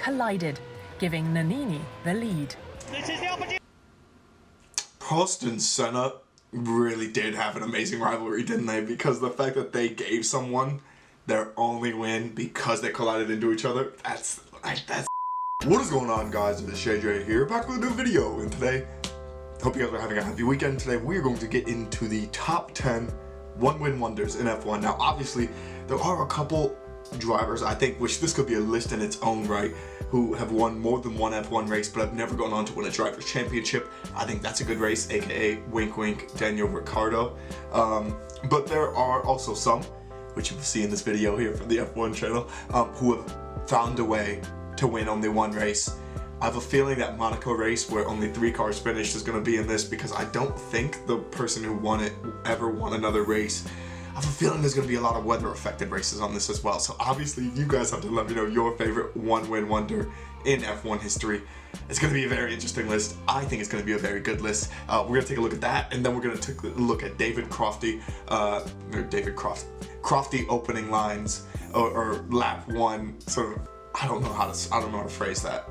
collided, giving Nannini the lead. This is the opportunity. Prost and Senna really did have an amazing rivalry, didn't they? Because the fact that they gave someone their only win because they collided into each other, that's... What is going on, guys? It's JJ here, back with a new video, and today, hope you guys are having a happy weekend. Today we are going to get into the top 10 one-win wonders in F1. Now, obviously, there are a couple drivers, I think, which this could be a list in its own right, who have won more than one F1 race but have never gone on to win a driver's championship. I think that's a good race, aka wink wink Daniel Ricciardo. But there are also some, which you will see in this video here from the F1 channel, who have found a way to win only one race. I have a feeling that Monaco race, where only 3 cars finished, is going to be in this because I don't think the person who won it ever won another race. I have a feeling there's going to be a lot of weather-affected races on this as well. So obviously, you guys have to let me know your favorite one-win wonder in F1 history. It's going to be a very interesting list. I think it's going to be a very good list. We're going to take a look at that, and then we're going to take a look at Crofty opening lines or lap 1 sort of. I don't know how to phrase that.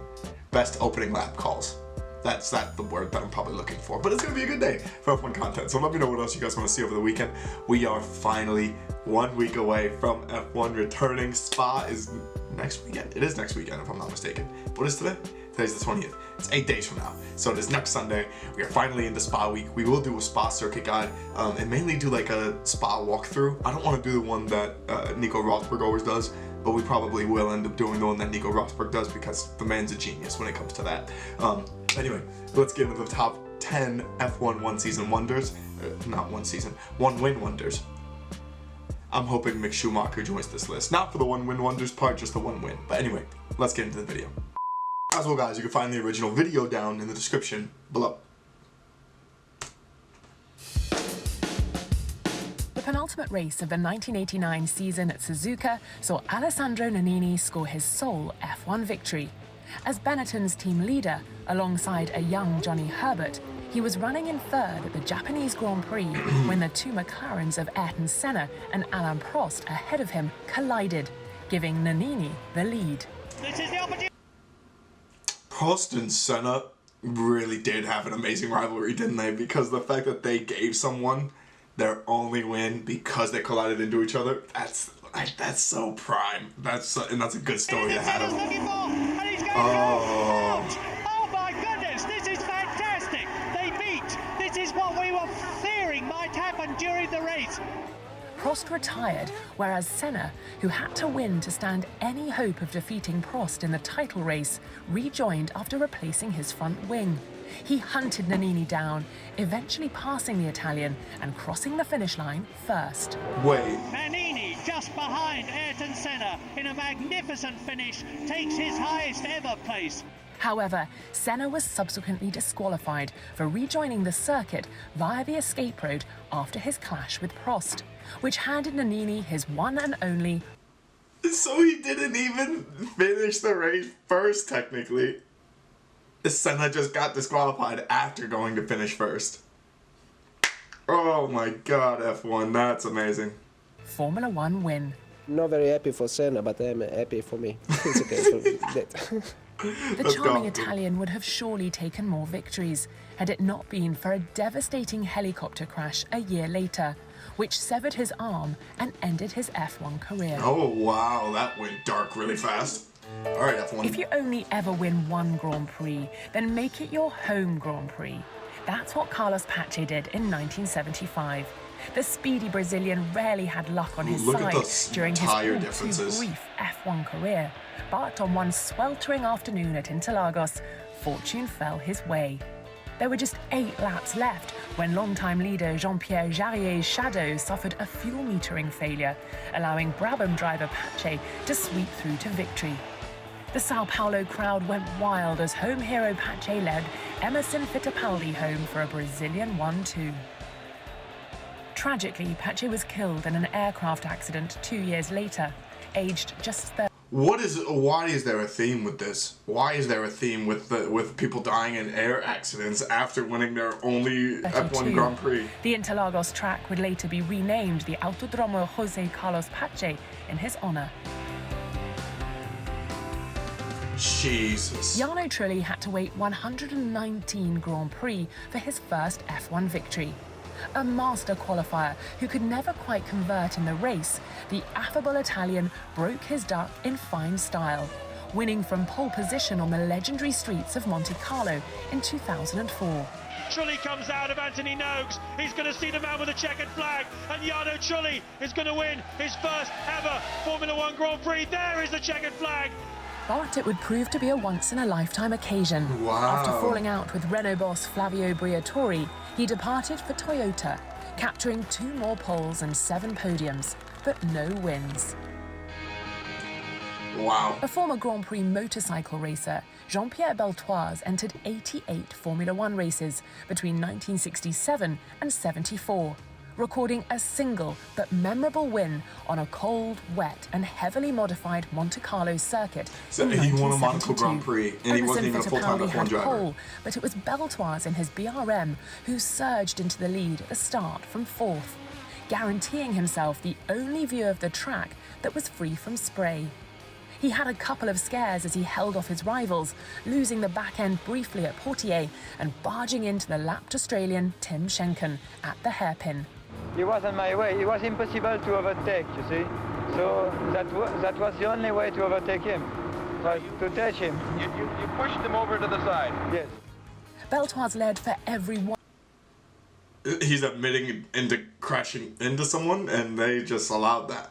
Best opening lap calls. That's the word that I'm probably looking for. But it's going to be a good day for F1 content. So let me know what else you guys want to see over the weekend. We are finally 1 week away from F1 returning. Spa is next weekend. It is next weekend if I'm not mistaken. What is today? Today's the 20th. It's 8 days from now. So it is next Sunday. We are finally into Spa week. We will do a Spa circuit guide and mainly do like a Spa walkthrough. I don't want to do the one that Nico Rosberg always does, but we probably will end up doing the one that Nico Rosberg does because the man's a genius when it comes to that. Anyway, let's get into the top 10 F1 one-season wonders. One-win wonders. I'm hoping Mick Schumacher joins this list. Not for the one-win wonders part, just the one win. But anyway, let's get into the video. As well, guys, you can find the original video down in the description below. The penultimate race of the 1989 season at Suzuka saw Alessandro Nannini score his sole F1 victory. As Benetton's team leader, alongside a young Johnny Herbert, he was running in third at the Japanese Grand Prix when the 2 McLarens of Ayrton Senna and Alain Prost ahead of him collided, giving Nannini the lead. This is the opportunity. Prost and Senna really did have an amazing rivalry, didn't they? Because the fact that they gave someone their only win because they collided into each other, that's so prime. And that's a good story to have. Oh my goodness, this is fantastic. They beat. This is what we were fearing might happen during the race. Prost retired, whereas Senna, who had to win to stand any hope of defeating Prost in the title race, rejoined after replacing his front wing. He hunted Nannini down, eventually passing the Italian and crossing the finish line first. Wait. Nannini, just behind Ayrton Senna, in a magnificent finish, takes his highest ever place. However, Senna was subsequently disqualified for rejoining the circuit via the escape road after his clash with Prost, which handed Nannini his one and only. So he didn't even finish the race first, technically. Senna just got disqualified after going to finish first. Oh my god, F1, that's amazing. Formula One win. Not very happy for Senna, but I'm happy for me. It's okay for that. The charming Italian would have surely taken more victories had it not been for a devastating helicopter crash a year later, which severed his arm and ended his F1 career. Oh wow, that went dark really fast. Alright, F1. If you only ever win one Grand Prix, then make it your home Grand Prix. That's what Carlos Pache did in 1975. The speedy Brazilian rarely had luck on his side during his all-too brief F1 career. But on one sweltering afternoon at Interlagos, fortune fell his way. There were just 8 laps left when longtime leader Jean-Pierre Jarrier's shadow suffered a fuel metering failure, allowing Brabham driver Pache to sweep through to victory. The Sao Paulo crowd went wild as home hero Pache led Emerson Fittipaldi home for a Brazilian 1-2. Tragically, Pache was killed in an aircraft accident 2 years later, aged just 30. Why is there a theme with this? Why is there a theme with people dying in air accidents after winning their only F1 Grand Prix? The Interlagos track would later be renamed the Autodromo José Carlos Pache in his honor. Jesus. Jarno Trulli had to wait 119 Grand Prix for his first F1 victory. A master qualifier who could never quite convert in the race, the affable Italian broke his duck in fine style, winning from pole position on the legendary streets of Monte Carlo in 2004. Trulli comes out of Anthony Noakes. He's going to see the man with the checkered flag, and Jarno Trulli is going to win his first ever Formula One Grand Prix. There is the checkered flag. But it would prove to be a once-in-a-lifetime occasion. Wow. After falling out with Renault boss Flavio Briatore, he departed for Toyota, capturing 2 more poles and 7 podiums, but no wins. Wow. A former Grand Prix motorcycle racer, Jean-Pierre Beltoise entered 88 Formula One races between 1967 and 74, recording a single but memorable win on a cold, wet and heavily modified Monte Carlo circuit. So in he won a 1972. Monaco Grand Prix, and he wasn't even a full-time Fittipaldi F1 had driver. pole, but it was Beltoise in his BRM who surged into the lead at the start from 4th, guaranteeing himself the only view of the track that was free from spray. He had a couple of scares as he held off his rivals, losing the back end briefly at Portier and barging into the lapped Australian Tim Schenken at the hairpin. He was on my way. It was impossible to overtake, you see. So that was the only way to overtake him, was to touch him. You pushed him over to the side. Yes. Beltoise led for every one. He's admitting into crashing into someone, and they just allowed that.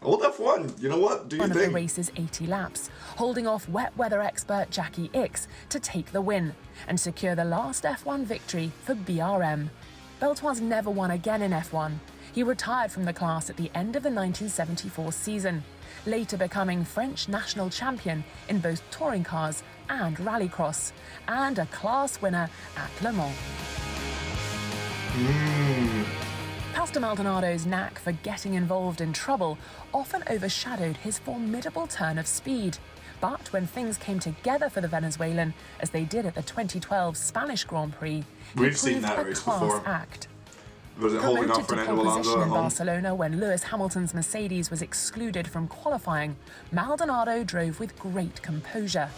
Old F1, you know what? Do you One of the think? race's 80 laps, holding off wet weather expert Jackie Ickx to take the win and secure the last F1 victory for BRM. Beltoise never won again in F1. He retired from the class at the end of the 1974 season, later becoming French national champion in both touring cars and rallycross, and a class winner at Le Mans. Pastor Maldonado's knack for getting involved in trouble often overshadowed his formidable turn of speed. But when things came together for the Venezuelan, as they did at the 2012 Spanish Grand Prix, We've he seen proved that a race class before. act. Was it holding Promoted off to Fernando pole Alonso position at in home? Barcelona when Lewis Hamilton's Mercedes was excluded from qualifying, Maldonado drove with great composure.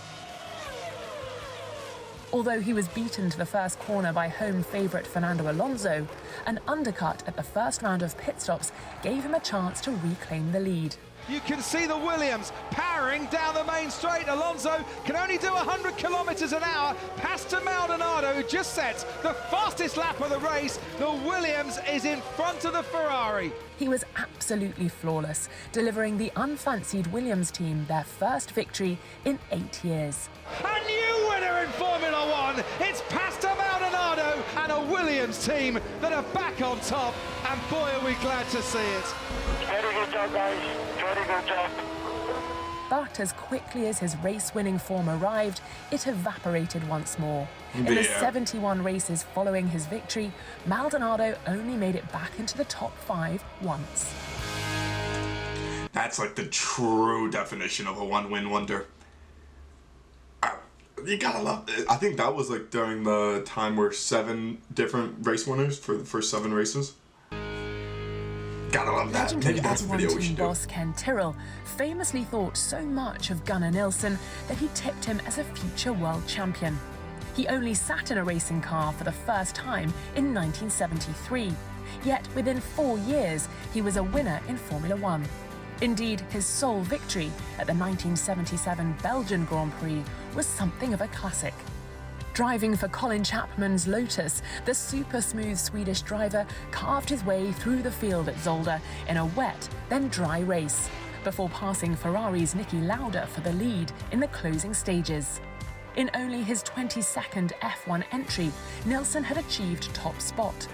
Although he was beaten to the first corner by home favourite Fernando Alonso, an undercut at the first round of pit stops gave him a chance to reclaim the lead. You can see the Williams powering down the main straight. Alonso can only do 100 kilometres an hour. Past to Maldonado, who just sets the fastest lap of the race. The Williams is in front of the Ferrari. He was absolutely flawless, delivering the unfancied Williams team their first victory in 8 years. A new winner in Formula One. It's past to Maldonado and a Williams team that are back on top. And boy, are we glad to see it. Very good job, guys. Very good job. But as quickly as his race-winning form arrived, it evaporated once more. In the Yeah. 71 races following his victory, Maldonado only made it back into the top 5 once. That's like the true definition of a one-win wonder. You gotta love it. I think that was like during the time where 7 different race winners for the first 7 races. Gotta love that. Legendary Maybe that's a F1 video we team should do. boss Ken Tyrrell famously thought so much of Gunnar Nilsson that he tipped him as a future world champion. He only sat in a racing car for the first time in 1973, yet within 4 years he was a winner in Formula One. Indeed, his sole victory at the 1977 Belgian Grand Prix was something of a classic. Driving for Colin Chapman's Lotus, the super smooth Swedish driver carved his way through the field at Zolder in a wet, then dry race, before passing Ferrari's Niki Lauda for the lead in the closing stages. In only his 22nd F1 entry, Nilsson had achieved top spot.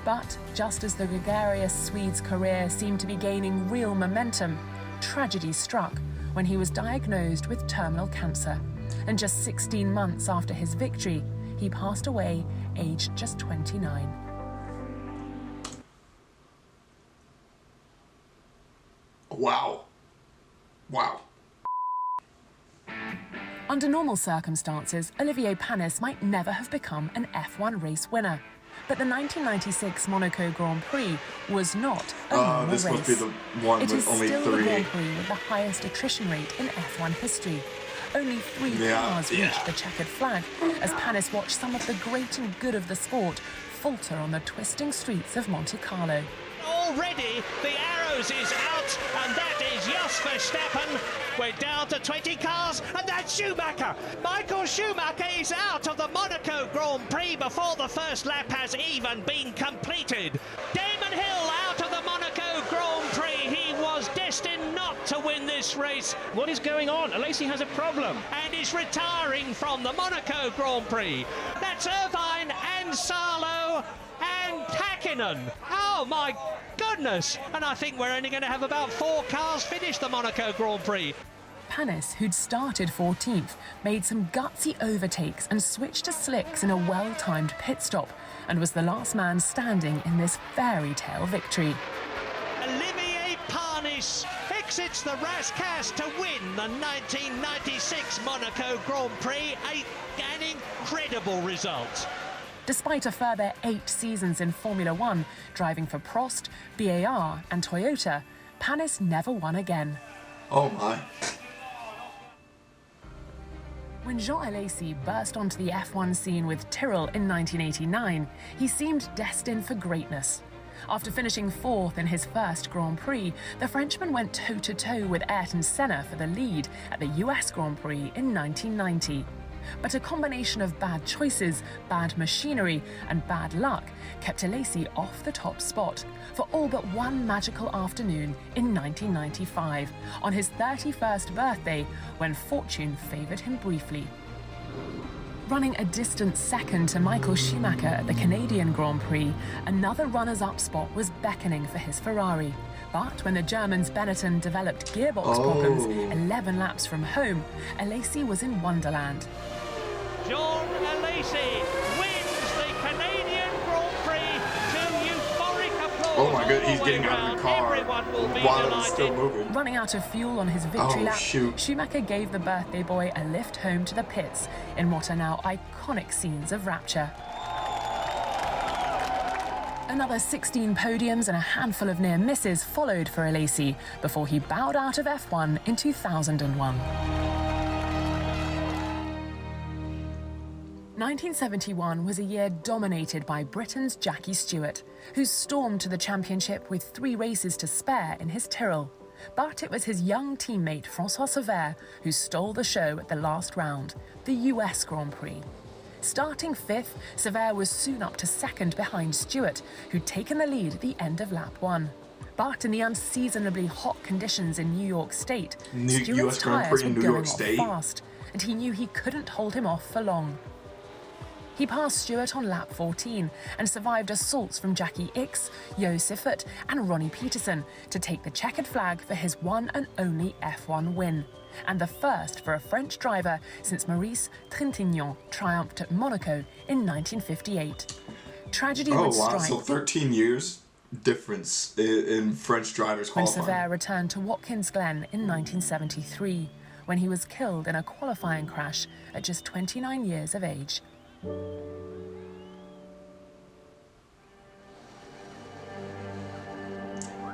But just as the gregarious Swede's career seemed to be gaining real momentum, tragedy struck when he was diagnosed with terminal cancer. And just 16 months after his victory, he passed away, aged just 29. Wow. Wow. Under normal circumstances, Olivier Panis might never have become an F1 race winner. But the 1996 Monaco Grand Prix was not a normal this race. must be the one It with is only still the 3. Grand Prix with the highest attrition rate in F1 history. Only 3 cars reached the checkered flag as Panis watched some of the great and good of the sport falter on the twisting streets of Monte Carlo. Already the arrows is out, and that is Jos Verstappen. We're down to 20 cars, and that's Schumacher. Michael Schumacher is out of the Monaco Grand Prix before the first lap has even been completed. Damon Hill out of the Monaco Grand Prix. He was destined not to win this race. What is going on? Alesi has a problem. And is retiring from the Monaco Grand Prix. That's Irvine and Salo and Hakkinen. Oh my goodness! And I think we're only going to have about 4 cars finish the Monaco Grand Prix. Panis, who'd started 14th, made some gutsy overtakes and switched to slicks in a well-timed pit stop, and was the last man standing in this fairy tale victory. Olivier Panis exits the Rascasse to win the 1996 Monaco Grand Prix. An incredible result. Despite a further 8 seasons in Formula One, driving for Prost, BAR and Toyota, Panis never won again. Oh my. When Jean Alesi burst onto the F1 scene with Tyrrell in 1989, he seemed destined for greatness. After finishing 4th in his first Grand Prix, the Frenchman went toe-to-toe with Ayrton Senna for the lead at the US Grand Prix in 1990. But a combination of bad choices, bad machinery and bad luck kept Alesi off the top spot for all but one magical afternoon in 1995, on his 31st birthday, when fortune favoured him briefly. Running a distant second to Michael Schumacher at the Canadian Grand Prix, another runners-up spot was beckoning for his Ferrari. But when the German's Benetton developed gearbox problems 11 laps from home, Alesi was in Wonderland. Jean Alesi wins the Canadian Grand Prix to euphoric applause. Oh my god, he's all the way getting out of the round. car Everyone will be while it's delighted. still moving. Running out of fuel on his victory lap, shoot. Schumacher gave the birthday boy a lift home to the pits in what are now iconic scenes of rapture. Another 16 podiums and a handful of near misses followed for Alesi before he bowed out of F1 in 2001. 1971 was a year dominated by Britain's Jackie Stewart, who stormed to the championship with 3 races to spare in his Tyrrell. But it was his young teammate Francois Cevert who stole the show at the last round, the US Grand Prix. Starting 5th, Cevert was soon up to 2nd behind Stewart, who'd taken the lead at the end of lap 1. But in the unseasonably hot conditions in New York State, Stewart's tyres were going off fast, and he knew he couldn't hold him off for long. He passed Stewart on lap 14 and survived assaults from Jackie Ickx, Jo Siffert and Ronnie Peterson to take the checkered flag for his one and only F1 win, and the first for a French driver since Maurice Trintignant triumphed at Monaco in 1958. Tragedy would strike. So 13 years difference in French drivers qualifying. When Cevert returned to Watkins Glen in 1973, when he was killed in a qualifying crash at just 29 years of age.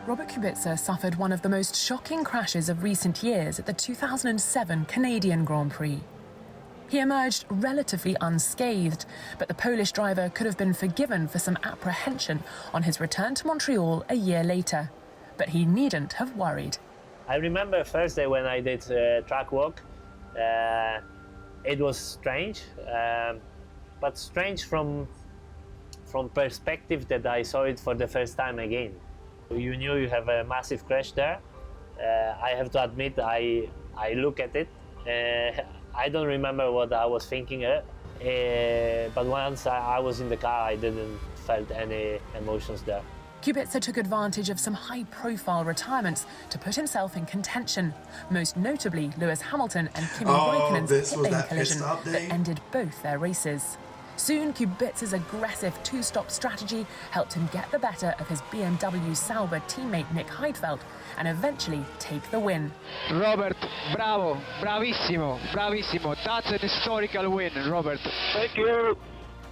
Robert Kubica suffered one of the most shocking crashes of recent years at the 2007 Canadian Grand Prix. He emerged relatively unscathed, but the Polish driver could have been forgiven for some apprehension on his return to Montreal a year later. But he needn't have worried. I remember first day when I did track walk. It was strange, but strange from perspective that I saw it for the first time again. You knew you have a massive crash there. I have to admit, I look at it. I don't remember what I was thinking, but once I was in the car, I didn't felt any emotions there. Kubica took advantage of some high-profile retirements to put himself in contention, most notably Lewis Hamilton and Kimi Räikkönen's pit-lane collision that ended both their races. Soon, Kubica's aggressive 2-stop strategy helped him get the better of his BMW Sauber teammate Nick Heidfeld and eventually take the win. Robert, bravo, bravissimo, bravissimo. That's an historical win, Robert. Thank you.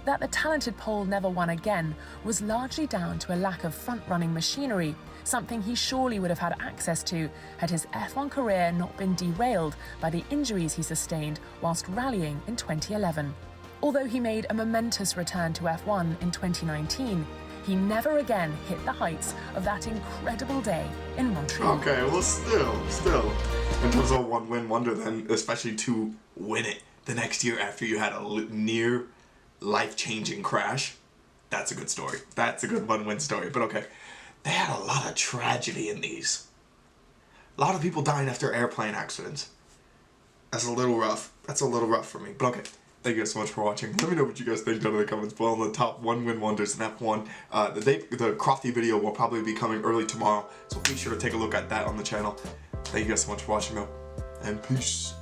That the talented Pole never won again was largely down to a lack of front-running machinery, something he surely would have had access to had his F1 career not been derailed by the injuries he sustained whilst rallying in 2011. Although he made a momentous return to F1 in 2019, he never again hit the heights of that incredible day in Montreal. Okay, well still, in terms of one-win wonder then, especially to win it the next year after you had a near life-changing crash, that's a good story. That's a good one-win story, but okay. They had a lot of tragedy in these. A lot of people dying after airplane accidents. That's a little rough. That's a little rough for me, but okay. Thank you guys so much for watching. Let me know what you guys think down in the comments below on the top one-win wonders in F1. The Crofty video will probably be coming early tomorrow, so be sure to take a look at that on the channel. Thank you guys so much for watching though, and peace.